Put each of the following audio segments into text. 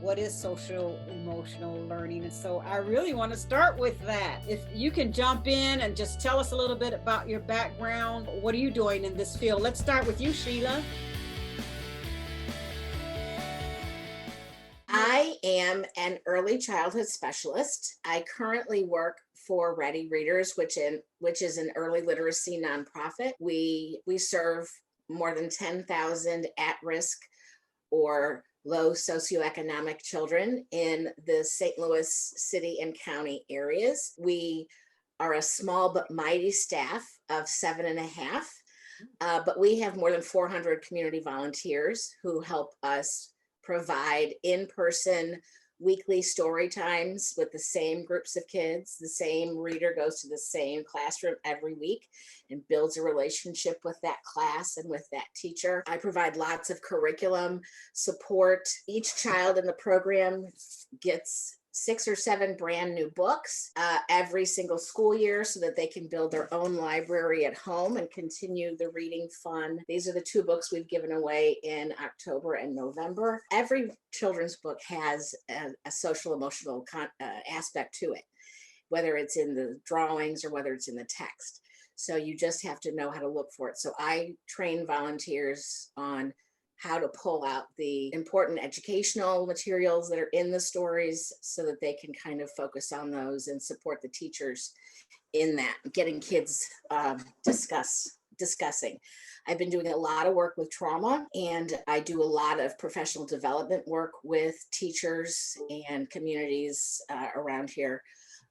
what is social emotional learning. And so I really want to start with that. If you can jump in and just tell us a little bit about your background, what are you doing in this field? Let's start with you, Sheila. I am an early childhood specialist. I currently work for Ready Readers, which is an early literacy nonprofit. We serve more than 10,000 at-risk or low socioeconomic children in the St. Louis city and county areas. We are a small but mighty staff of 7.5, but we have more than 400 community volunteers who help us provide in-person weekly story times with the same groups of kids. The same reader goes to the same classroom every week and builds a relationship with that class and with that teacher. I provide lots of curriculum support. Each child in the program gets 6 or 7 brand new books every single school year so that they can build their own library at home and continue the reading fun. These are the 2 books we've given away in October and November. Every children's book has a social emotional aspect to it, whether it's in the drawings or whether it's in the text. So you just have to know how to look for it. So I train volunteers on how to pull out the important educational materials that are in the stories so that they can kind of focus on those and support the teachers in that, getting kids discussing. I've been doing a lot of work with trauma, and I do a lot of professional development work with teachers and communities around here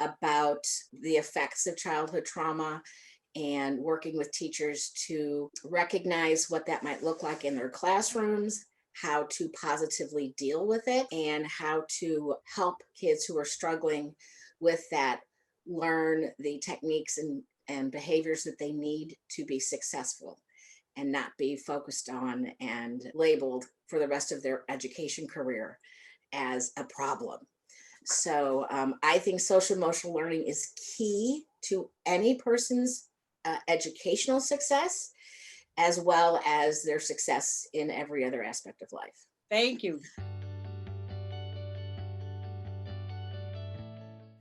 about the effects of childhood trauma, and working with teachers to recognize what that might look like in their classrooms, how to positively deal with it, and how to help kids who are struggling with that learn the techniques and behaviors that they need to be successful and not be focused on and labeled for the rest of their education career as a problem. So I think social emotional learning is key to any person's educational success, as well as their success in every other aspect of life. Thank you.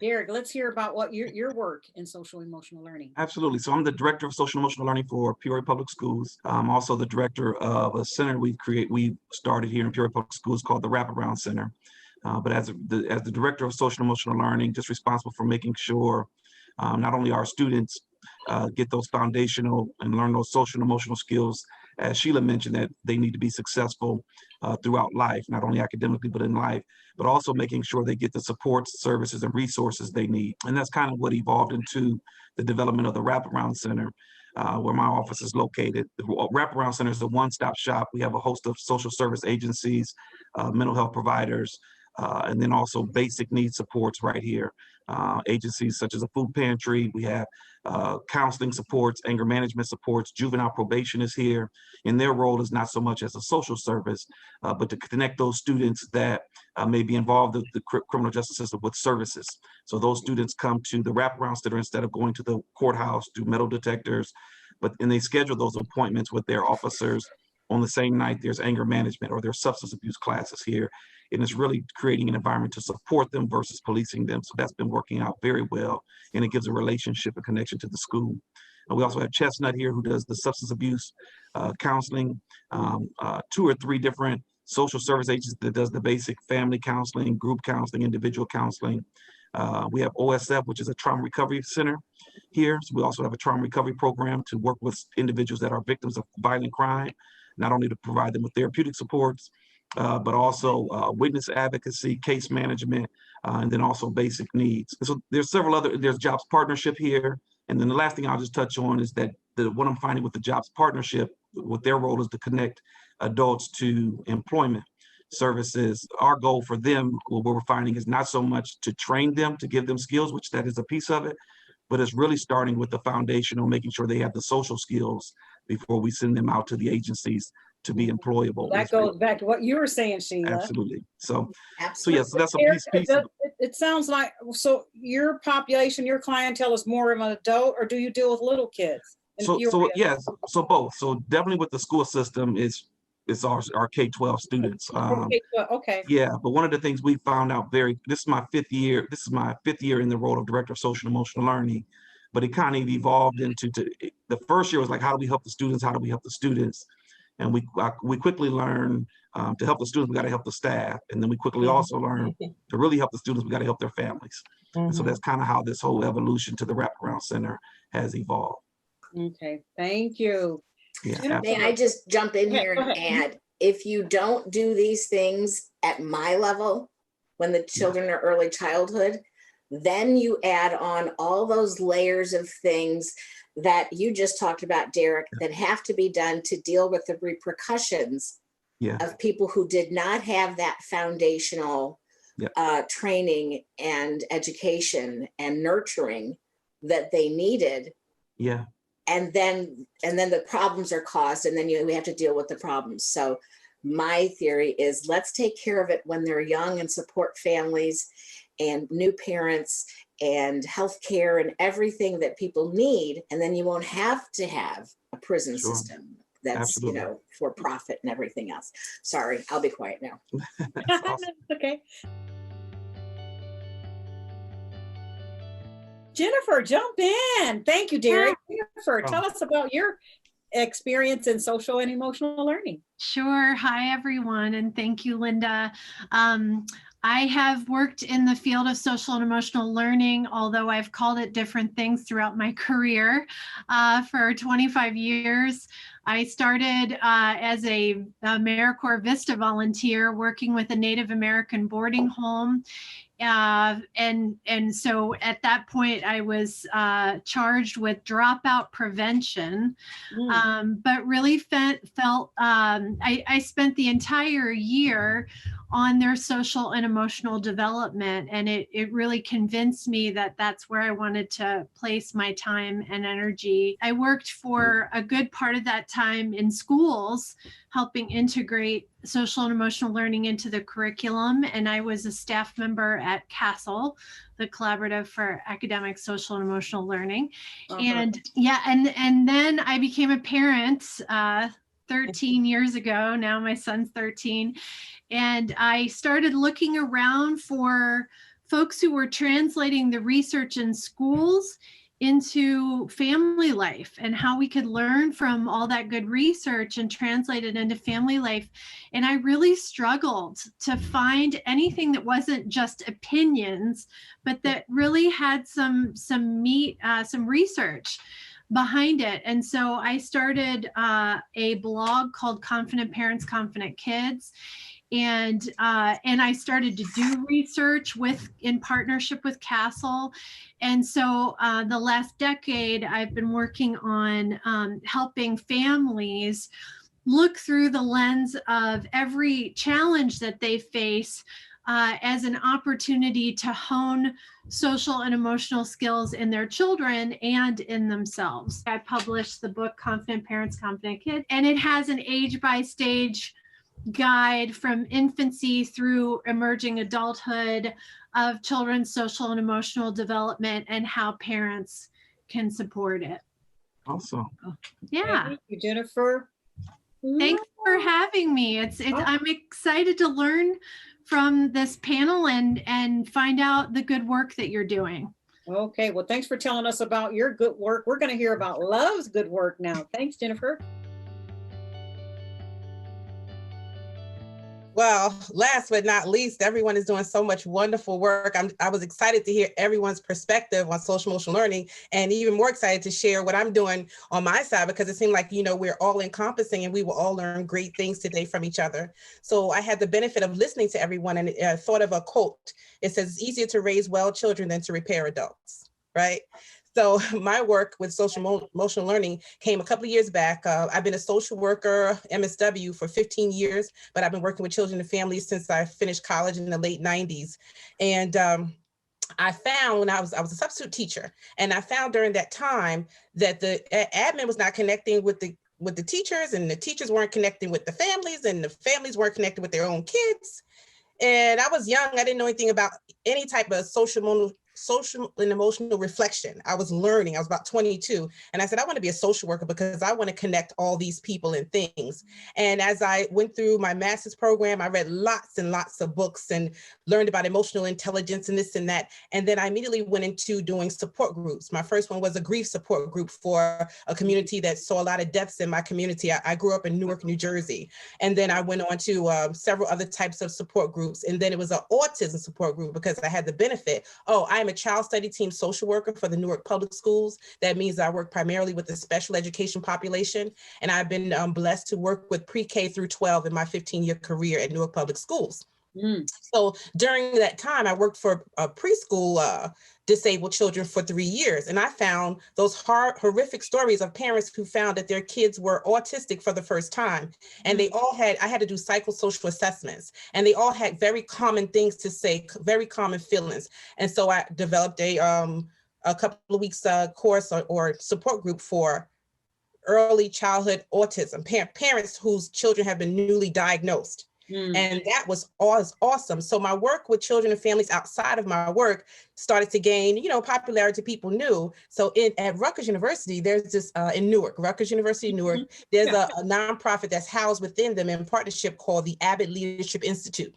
Derek, let's hear about what your work in social emotional learning. Absolutely. So I'm the director of social emotional learning for Peoria Public Schools. I'm also the director of a center we started here in Peoria Public Schools called the Wraparound Center. But as the director of social emotional learning, just responsible for making sure not only our students get those foundational and learn those social and emotional skills, as Sheila mentioned, that they need to be successful throughout life, not only academically, but in life, but also making sure they get the supports, services, and resources they need. And that's kind of what evolved into the development of the Wraparound Center, where my office is located. The Wraparound Center is a one-stop shop. We have a host of social service agencies, mental health providers, and then also basic needs supports right here. Agencies such as a food pantry, we have counseling supports, anger management supports, juvenile probation is here. And their role is not so much as a social service, but to connect those students that may be involved in the criminal justice system with services. So those students come to the Wraparound Center instead of going to the courthouse, do metal detectors, and they schedule those appointments with their officers on the same night. There's anger management or there's substance abuse classes here. And it's really creating an environment to support them versus policing them. So that's been working out very well. And it gives a relationship and connection to the school. And we also have Chestnut here, who does the substance abuse counseling, 2 or 3 different social service agents that does the basic family counseling, group counseling, individual counseling. We have OSF, which is a trauma recovery center here. So we also have a trauma recovery program to work with individuals that are victims of violent crime, not only to provide them with therapeutic supports, but also witness advocacy, case management, and then also basic needs. So there's there's jobs partnership here. And then the last thing I'll just touch on is that what I'm finding with the jobs partnership, what their role is to connect adults to employment services. Our goal for them, what we're finding, is not so much to train them, to give them skills, which that is a piece of it, but it's really starting with the foundational, making sure they have the social skills before we send them out to the agencies to be employable. That goes back to what you were saying, Sheila. Absolutely. So Absolutely. yeah, so that's a piece of it sounds like, so your population, your clientele is more of an adult, or do you deal with little kids? So yes, so both. So definitely with the school system, it's it's our K-12 students. Okay, well, okay. Yeah, but one of the things we found out this is my fifth year. This is my fifth year in the role of director of social and emotional learning, but it kind of evolved into the first year was like, how do we help the students? How do we help the students? And we quickly learned to help the students, we got to help the staff. And then we quickly also learned to really help the students, we got to help their families. And so that's kind of how this whole evolution to the Wraparound Center has evolved. Okay, thank you. Yeah, May I just jump in Yeah, here go and ahead. add, if you don't do these things at my level, when the children are early childhood, then you add on all those layers of things that you just talked about, Derek, that have to be done to deal with the repercussions yeah, of people who did not have that foundational training and education and nurturing that they needed. yeah. And then the problems are caused, and then we have to deal with the problems. So my theory is, let's take care of it when they're young and support families and new parents and healthcare and everything that people need. And then you won't have to have a prison Sure. system that's, Absolutely. for profit and everything else. Sorry, I'll be quiet now. That's awesome. Okay. Jennifer, jump in. Thank you, Derek. Jennifer, tell us about your experience in social and emotional learning. Sure. Hi, everyone. And thank you, Linda. I have worked in the field of social and emotional learning, although I've called it different things throughout my career for 25 years. I started as a AmeriCorps Vista volunteer working with a Native American boarding home. And so at that point, I was charged with dropout prevention, but really felt I spent the entire year on their social and emotional development, and it really convinced me that that's where I wanted to place my time and energy. I worked for a good part of that time in schools, helping integrate social and emotional learning into the curriculum. And I was a staff member at CASTLE, the Collaborative for Academic, Social, and Emotional Learning. And then I became a parent 13 years ago. Now my son's 13. And I started looking around for folks who were translating the research in schools into family life and how we could learn from all that good research and translate it into family life. And I really struggled to find anything that wasn't just opinions, but that really had some meat, some research behind it. And so I started a blog called Confident Parents, Confident Kids. And I started to do research in partnership with CASTLE. And so the last decade, I've been working on helping families look through the lens of every challenge that they face as an opportunity to hone social and emotional skills in their children and in themselves. I published the book Confident Parents, Confident Kids, and it has an age by stage guide from infancy through emerging adulthood of children's social and emotional development and how parents can support it. Awesome. Yeah. Thank you, Jennifer. Thanks for having me. I'm excited to learn from this panel and find out the good work that you're doing. Okay, well, thanks for telling us about your good work. We're going to hear about Love's good work now. Thanks, Jennifer. Well, last but not least, everyone is doing so much wonderful work. I was excited to hear everyone's perspective on social emotional learning, and even more excited to share what I'm doing on my side, because it seemed like, we're all encompassing and we will all learn great things today from each other. So I had the benefit of listening to everyone and thought of a quote. It says, "It's easier to raise well children than to repair adults," right? So my work with social emotional learning came a couple of years back. I've been a social worker, MSW, for 15 years, but I've been working with children and families since I finished college in the late 90s. And I found when I was a substitute teacher, and I found during that time that the admin was not connecting with the teachers, and the teachers weren't connecting with the families, and the families weren't connecting with their own kids. And I was young. I didn't know anything about any type of social social and emotional reflection. I was learning, I was about 22. And I said, I want to be a social worker because I want to connect all these people and things. And as I went through my master's program, I read lots and lots of books and learned about emotional intelligence and this and that. And then I immediately went into doing support groups. My first one was a grief support group for a community that saw a lot of deaths in my community. I grew up in Newark, New Jersey. And then I went on to several other types of support groups. And then it was an autism support group because I had the benefit. Oh, I'm a child study team social worker for the Newark Public Schools. That means I work primarily with the special education population. And I've been blessed to work with pre-K through 12 in my 15-year career at Newark Public Schools. So during that time, I worked for preschool disabled children for 3 years. And I found those horrific stories of parents who found that their kids were autistic for the first time. And they all had, I had to do psychosocial assessments, and they all had very common things to say, very common feelings. And so I developed a couple of weeks course or support group for early childhood autism, parents whose children have been newly diagnosed. And that was awesome. So my work with children and families outside of my work started to gain, popularity. People knew. So at Rutgers University, there's this in Newark, Rutgers University, Newark, there's a nonprofit that's housed within them in partnership called the Abbott Leadership Institute.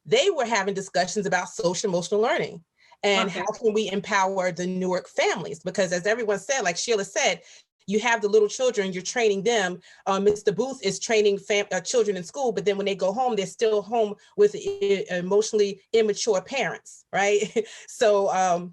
They were having discussions about social emotional learning. And how can we empower the Newark families? Because as everyone said, like Sheila said, you have the little children, you're training them. Mr. Booth is training children in school, but then when they go home, they're still home with emotionally immature parents, right? So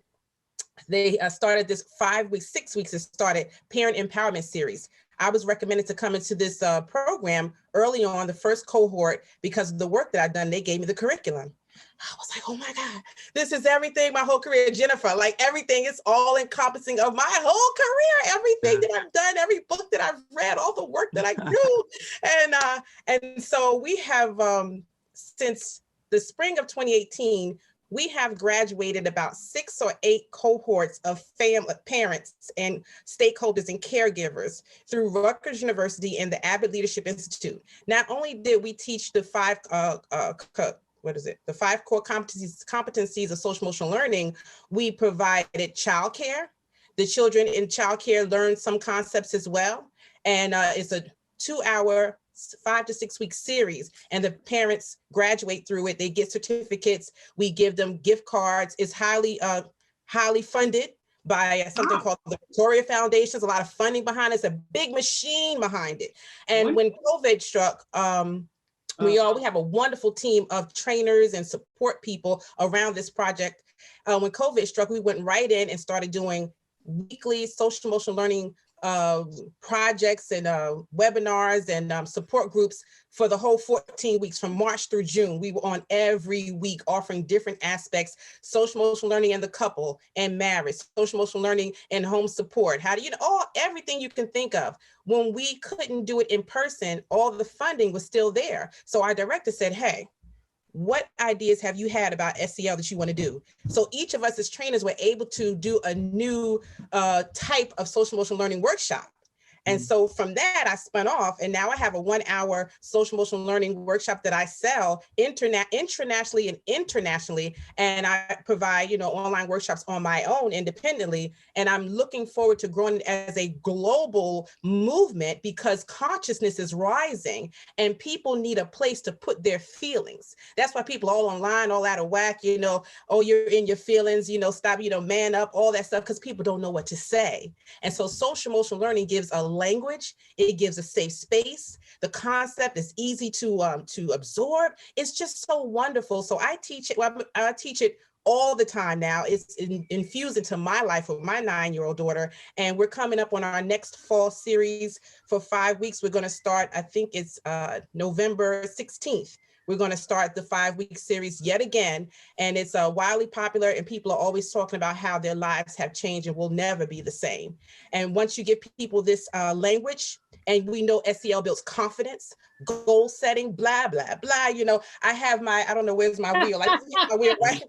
they started this 5 weeks, 6 weeks, it started Parent Empowerment Series. I was recommended to come into this program early on, the first cohort, because of the work that I'd done. They gave me the curriculum. I was like, oh my God, this is everything, my whole career, Jennifer, like everything is all encompassing of my whole career, everything that I've done, every book that I've read, all the work that I do. And so we have, since the spring of 2018, we have graduated about 6 or 8 cohorts of parents and stakeholders and caregivers through Rutgers University and the Abbott Leadership Institute. Not only did we teach the 5 the 5 core competencies of social emotional learning, we provided childcare. The children in childcare learn some concepts as well. And it's a 2-hour, 5 to 6 week series, and the parents graduate through it. They get certificates. We give them gift cards. It's highly funded by something called the Victoria Foundation. There's a lot of funding behind it. It's a big machine behind it. And when COVID struck, we have a wonderful team of trainers and support people around this project. When COVID struck, we went right in and started doing weekly social emotional learning projects and webinars and support groups for the whole 14 weeks from March through June. We were on every week offering different aspects: social emotional learning in the couple and marriage, social emotional learning and home support. How do everything you can think of. When we couldn't do it in person, all the funding was still there. So our director said, hey, what ideas have you had about SEL that you want to do? So each of us as trainers were able to do a new type of social emotional learning workshop. And so from that, I spun off, and now I have a 1-hour social emotional learning workshop that I sell internationally and internationally. And I provide, online workshops on my own independently. And I'm looking forward to growing as a global movement because consciousness is rising and people need a place to put their feelings. That's why people all online, all out of whack, oh, you're in your feelings, stop, man up, all that stuff, because people don't know what to say. And so social emotional learning gives a language, it gives a safe space. The concept is easy to absorb. It's just so wonderful. So I teach it all the time now. It's infused into my life with my 9-year-old daughter. And we're coming up on our next fall series for 5 weeks. We're going to start, I think it's November 16th. We're going to start the 5-week series yet again. And it's wildly popular, and people are always talking about how their lives have changed and will never be the same. And once you give people this language, and we know SEL builds confidence, goal setting, blah, blah, blah. I have I don't know, where's my wheel? I have my wheel right.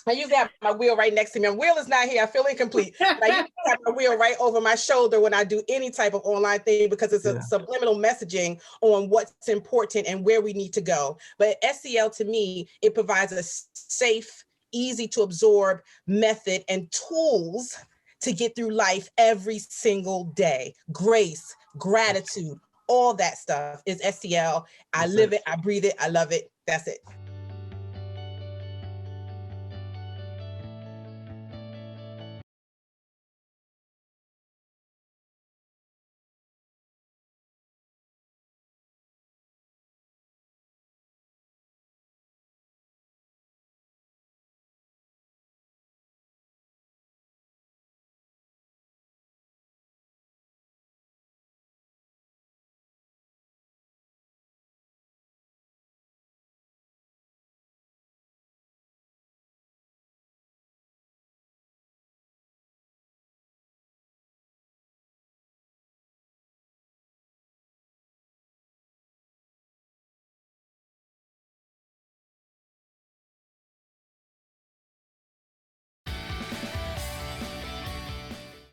I usually have my wheel right next to me. My wheel is not here. I feel incomplete. But I usually have my wheel right over my shoulder when I do any type of online thing because it's a subliminal messaging on what's important and where we need to go. But SEL to me, it provides a safe, easy to absorb method and tools to get through life every single day. Grace, gratitude, all that stuff is STL. I live it, I breathe it, I love it. That's it.